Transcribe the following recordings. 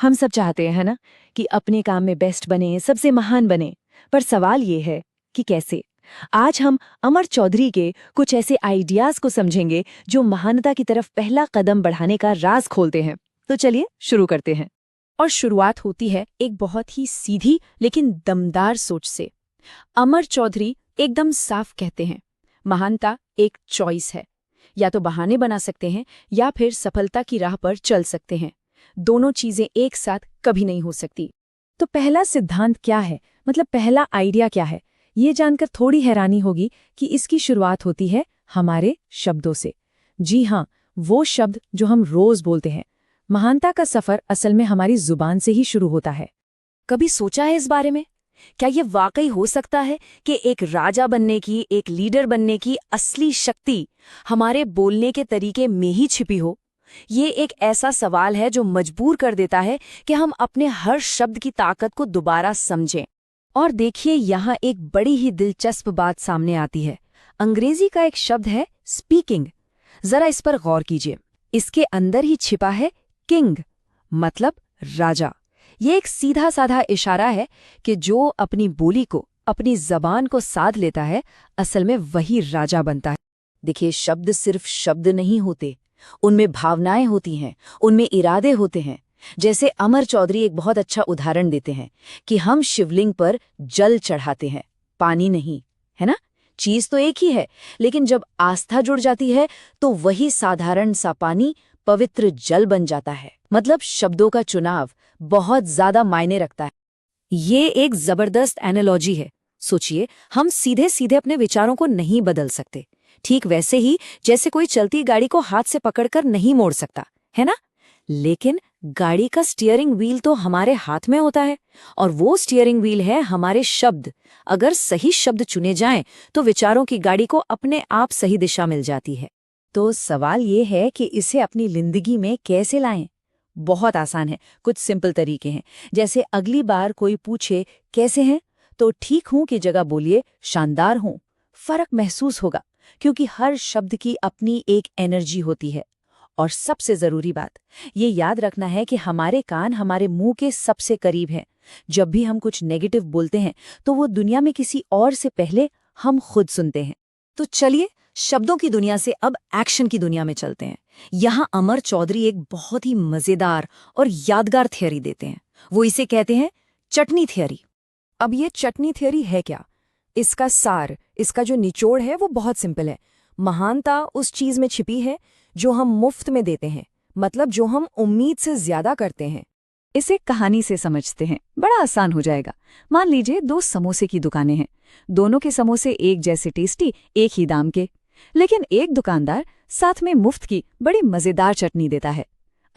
हम सब चाहते हैं, है ना, कि अपने काम में बेस्ट बने, सबसे महान बने। पर सवाल ये है कि कैसे। आज हम अमर चौधरी के कुछ ऐसे आइडियाज को समझेंगे जो महानता की तरफ पहला कदम बढ़ाने का राज खोलते हैं। तो चलिए शुरू करते हैं। और शुरुआत होती है एक बहुत ही सीधी लेकिन दमदार सोच से। अमर चौधरी एकदम साफ कहते हैं, महानता एक चॉइस है। या तो बहाने बना सकते हैं या फिर सफलता की राह पर चल सकते हैं। दोनों चीजें एक साथ कभी नहीं हो सकती। तो पहला सिद्धांत क्या है, मतलब पहला आइडिया क्या है? ये जानकर थोड़ी हैरानी होगी कि इसकी शुरुआत होती है हमारे शब्दों से। जी हाँ, वो शब्द जो हम रोज बोलते हैं। महानता का सफर असल में हमारी जुबान से ही शुरू होता है। कभी सोचा है इस बारे में? क्या ये वाकई हो सकता है कि एक राजा बनने की, एक लीडर बनने की असली शक्ति हमारे बोलने के तरीके में ही छिपी हो? ये एक ऐसा सवाल है जो मजबूर कर देता है कि हम अपने हर शब्द की ताकत को दोबारा समझें। और देखिए, यहाँ एक बड़ी ही दिलचस्प बात सामने आती है। अंग्रेजी का एक शब्द है स्पीकिंग। जरा इस पर गौर कीजिए। इसके अंदर ही छिपा है किंग, मतलब राजा। ये एक सीधा साधा इशारा है कि जो अपनी बोली को, अपनी जबान को साध लेता है, असल में वही राजा बनता है। देखिए, शब्द सिर्फ शब्द नहीं होते, उनमें भावनाएं होती हैं, उनमें इरादे होते हैं। जैसे अमर चौधरी एक बहुत अच्छा उदाहरण देते हैं कि हम शिवलिंग पर जल चढ़ाते हैं, पानी नहीं, है ना? चीज तो एक ही है, लेकिन जब आस्था जुड़ जाती है तो वही साधारण सा पानी पवित्र जल बन जाता है। मतलब शब्दों का चुनाव बहुत ज्यादा मायने रखता है। ये एक जबरदस्त एनालॉजी है। सोचिए, हम सीधे सीधे अपने विचारों को नहीं बदल सकते, ठीक वैसे ही जैसे कोई चलती गाड़ी को हाथ से पकड़कर नहीं मोड़ सकता, है ना? लेकिन गाड़ी का स्टीयरिंग व्हील तो हमारे हाथ में होता है, और वो स्टीयरिंग व्हील है हमारे शब्द। अगर सही शब्द चुने जाएं तो विचारों की गाड़ी को अपने आप सही दिशा मिल जाती है। तो सवाल ये है कि इसे अपनी जिंदगी में कैसे लाएं? बहुत आसान है, कुछ सिंपल तरीके हैं। जैसे अगली बार कोई पूछे कैसे हैं, तो ठीक हूं की जगह बोलिए शानदार हूं। फर्क महसूस होगा, क्योंकि हर शब्द की अपनी एक एनर्जी होती है। और सबसे जरूरी बात, ये याद रखना है कि हमारे कान हमारे मुंह के सबसे करीब हैं। जब भी हम कुछ नेगेटिव बोलते हैं तो वो दुनिया में किसी और से पहले हम खुद सुनते हैं। तो चलिए, शब्दों की दुनिया से अब एक्शन की दुनिया में चलते हैं। यहाँ अमर चौधरी एक बहुत ही मजेदार और यादगार थियरी देते हैं। वो इसे कहते हैं चटनी थियरी। अब ये चटनी थियरी है क्या? इसका सार, इसका जो निचोड़ है वो बहुत सिंपल है। महानता उस चीज में छिपी है जो हम मुफ्त में देते हैं, मतलब जो हम उम्मीद से ज्यादा करते हैं। इसे कहानी से समझते हैं, बड़ा आसान हो जाएगा। मान लीजिए 2 समोसे की दुकानें हैं। दोनों के समोसे एक जैसे टेस्टी, एक ही दाम के। लेकिन एक दुकानदार साथ में मुफ्त की बड़ी मजेदार चटनी देता है।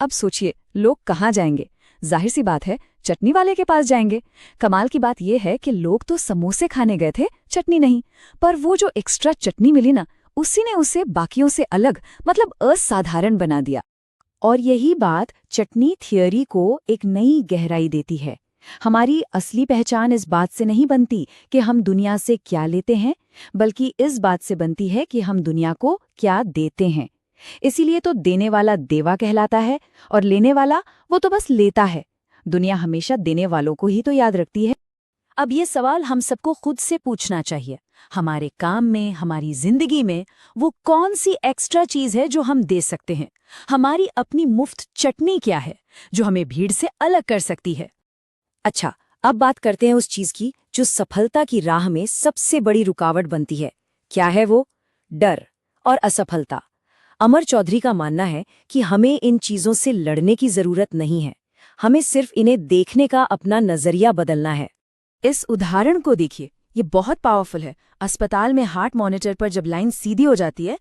अब सोचिए, लोग कहाँ जाएंगे? जाहिर सी बात है, चटनी वाले के पास जाएंगे। कमाल की बात यह है कि लोग तो समोसे खाने गए थे, चटनी नहीं। पर वो जो एक्स्ट्रा चटनी मिली ना, उसी ने उसे बाकियों से अलग, मतलब असाधारण बना दिया। और यही बात चटनी थियरी को एक नई गहराई देती है। हमारी असली पहचान इस बात से नहीं बनती कि हम दुनिया से क्या लेते हैं, बल्कि इस बात से बनती है कि हम दुनिया को क्या देते हैं। इसीलिए तो देने वाला देवा कहलाता है, और लेने वाला वो तो बस लेता है। दुनिया हमेशा देने वालों को ही तो याद रखती है। अब ये सवाल हम सबको खुद से पूछना चाहिए। हमारे काम में, हमारी जिंदगी में वो कौन सी एक्स्ट्रा चीज है जो हम दे सकते हैं? हमारी अपनी मुफ्त चटनी क्या है जो हमें भीड़ से अलग कर सकती है? अच्छा, अब बात करते हैं उस चीज की जो सफलता की राह में सबसे बड़ी रुकावट बनती है। क्या है वो? डर और असफलता। अमर चौधरी का मानना है कि हमें इन चीजों से लड़ने की जरूरत नहीं है, हमें सिर्फ इन्हें देखने का अपना नजरिया बदलना है। इस उदाहरण को देखिए, ये बहुत पावरफुल है। अस्पताल में हार्ट मॉनिटर पर जब लाइन सीधी हो जाती है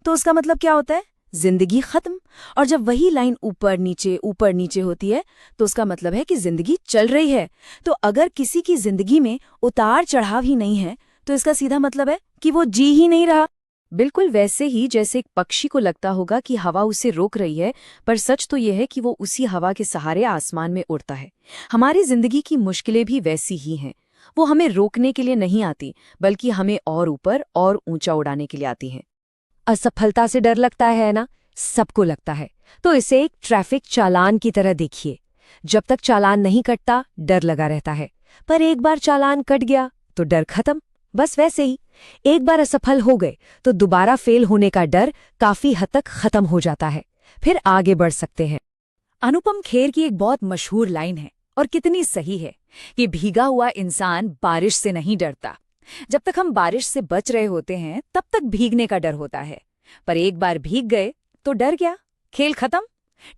तो उसका मतलब क्या होता है? जिंदगी खत्म। और जब वही लाइन ऊपर नीचे होती है तो उसका मतलब है कि जिंदगी चल रही है। तो अगर किसी की जिंदगी में उतार चढ़ाव ही नहीं है तो इसका सीधा मतलब है कि वो जी ही नहीं रहा। बिल्कुल वैसे ही जैसे एक पक्षी को लगता होगा कि हवा उसे रोक रही है, पर सच तो यह है कि वो उसी हवा के सहारे आसमान में उड़ता है। हमारी जिंदगी की मुश्किलें भी वैसी ही हैं। वो हमें रोकने के लिए नहीं आती, बल्कि हमें और ऊपर और ऊंचा उड़ाने के लिए आती हैं। असफलता से डर लगता है ना? सबको लगता है। तो इसे एक ट्रैफिक चालान की तरह देखिए। जब तक चालान नहीं कटता डर लगा रहता है, पर एक बार चालान कट गया तो डर खत्म। बस वैसे ही एक बार असफल हो गए तो दोबारा फेल होने का डर काफी हद तक खत्म हो जाता है, फिर आगे बढ़ सकते हैं। अनुपम खेर की एक बहुत मशहूर लाइन है और कितनी सही है कि भीगा हुआ इंसान बारिश से नहीं डरता। जब तक हम बारिश से बच रहे होते हैं तब तक भीगने का डर होता है, पर एक बार भीग गए तो डर गया, खेल खत्म।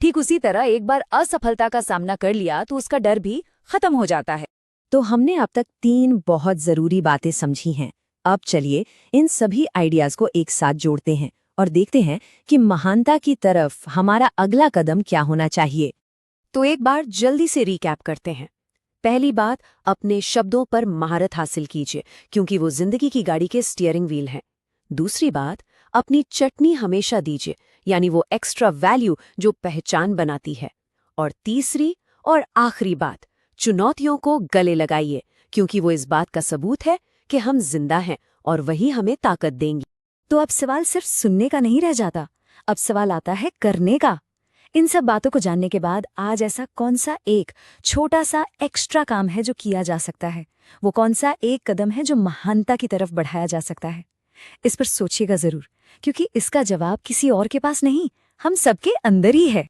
ठीक उसी तरह एक बार असफलता का सामना कर लिया तो उसका डर भी खत्म हो जाता है। तो हमने अब तक 3 बहुत जरूरी बातें समझी हैं। अब चलिए इन सभी आइडियाज को एक साथ जोड़ते हैं और देखते हैं कि महानता की तरफ हमारा अगला कदम क्या होना चाहिए। तो एक बार जल्दी से रिकैप करते हैं। पहली बात, अपने शब्दों पर महारत हासिल कीजिए, क्योंकि वो जिंदगी की गाड़ी के स्टीयरिंग व्हील हैं। दूसरी बात, अपनी चटनी हमेशा दीजिए, यानी वो एक्स्ट्रा वैल्यू जो पहचान बनाती है। और तीसरी और आखिरी बात, चुनौतियों को गले लगाइए, क्योंकि वो इस बात का सबूत है कि हम जिंदा हैं और वही हमें ताकत देंगी। तो अब सवाल सिर्फ सुनने का नहीं रह जाता, अब सवाल आता है करने का। इन सब बातों को जानने के बाद आज ऐसा कौन सा एक छोटा सा एक्स्ट्रा काम है जो किया जा सकता है? वो कौन सा एक कदम है जो महानता की तरफ बढ़ाया जा सकता है? इस पर सोचिएगा जरूर, क्योंकि इसका जवाब किसी और के पास नहीं, हम सबके अंदर ही है।